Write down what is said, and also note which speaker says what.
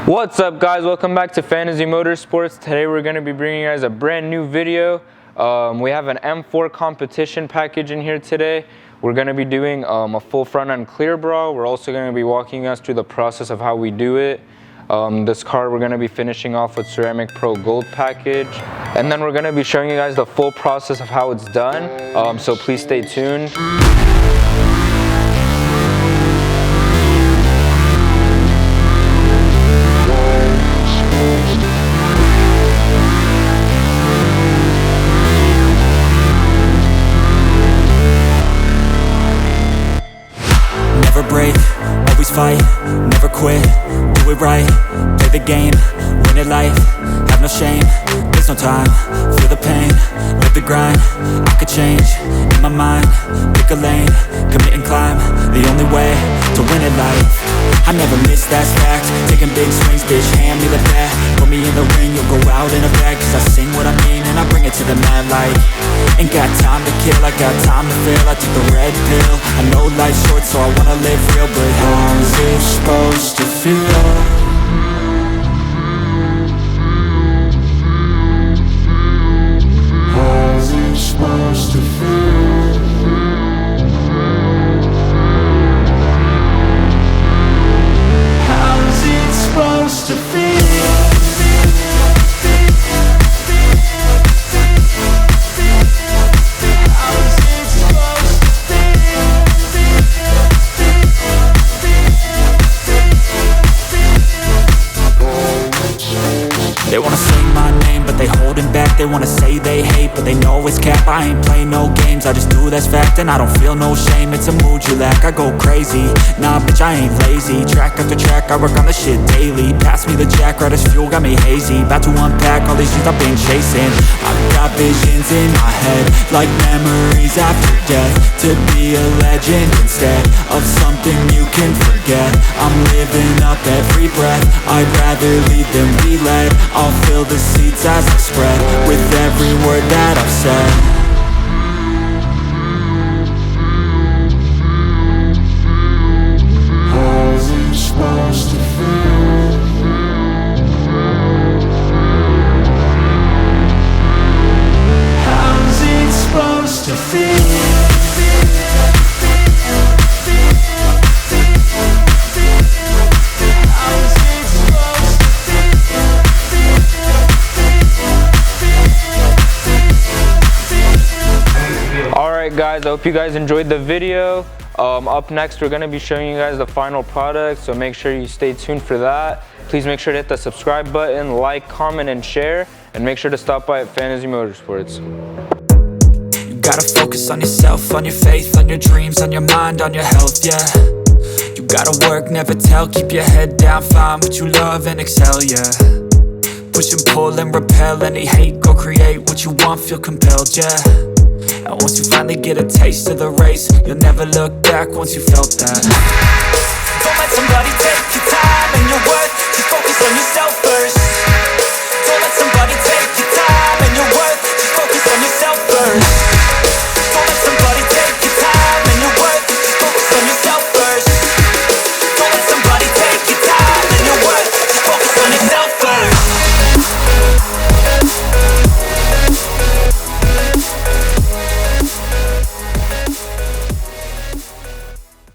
Speaker 1: What's up, guys? Welcome back to Fantasy Motorsports. Today we're going to be bringing you guys a brand new video. We have an M4 competition package in here today. We're going to be doing a full front end clear bra. We're also going to be walking us through the process of how we do it. This car we're going to be finishing off with Ceramic Pro Gold package, and then we're going to be showing you guys the full process of how it's done, so please stay tuned.
Speaker 2: Never break, always fight, never quit, do it right, play the game, win it life, have no shame, there's no time, feel the pain, live the grind, I could change, in my mind, pick a lane, commit and climb, the only way to win it life. I never miss, that's fact, taking big swings, bitch, hand me the bat, put me in the ring, you'll go out in a bag, cause I sing what I mean and I bring it to the mad light. Ain't got time to kill, I got time to feel, I took the red pill, I know life's short so I wanna live real, but how's it supposed to feel? How's it supposed to feel? How's it supposed to feel? They wanna say my name, but they holding back. They wanna say they hate, but they know it's cap. I ain't play no games, I just do that's fact. And I don't feel no shame, it's a mood you lack. I go crazy, nah bitch I ain't lazy. Track after track, I work on the shit daily. Pass me the jack, right as fuel, got me hazy. About to unpack all these things I've been chasing. I've got visions in my head, like memories after death. To be a legend instead of something you can forget. I'm living up every breath, I'd rather lead than be led. I'll fill the seats as I spread with every word that I've said. How's it supposed to feel? How's it supposed to feel?
Speaker 1: Guys, I hope you guys enjoyed the video. Up next we're going to be showing you guys the final product, so make sure you stay tuned for that. Please make sure to hit the subscribe button, like, comment, and share, and make sure to stop by at Fantasy Motorsports.
Speaker 2: You gotta focus on yourself, on your faith, on your dreams, on your mind, on your health, yeah. You gotta work, never tell, keep your head down, find what you love and excel, yeah. Push and pull and repel any hate, go create what you want, feel compelled, yeah. And once you finally get a taste of the race, you'll never look back once you felt that. Don't let somebody take your time and your worth, just focus on yourself.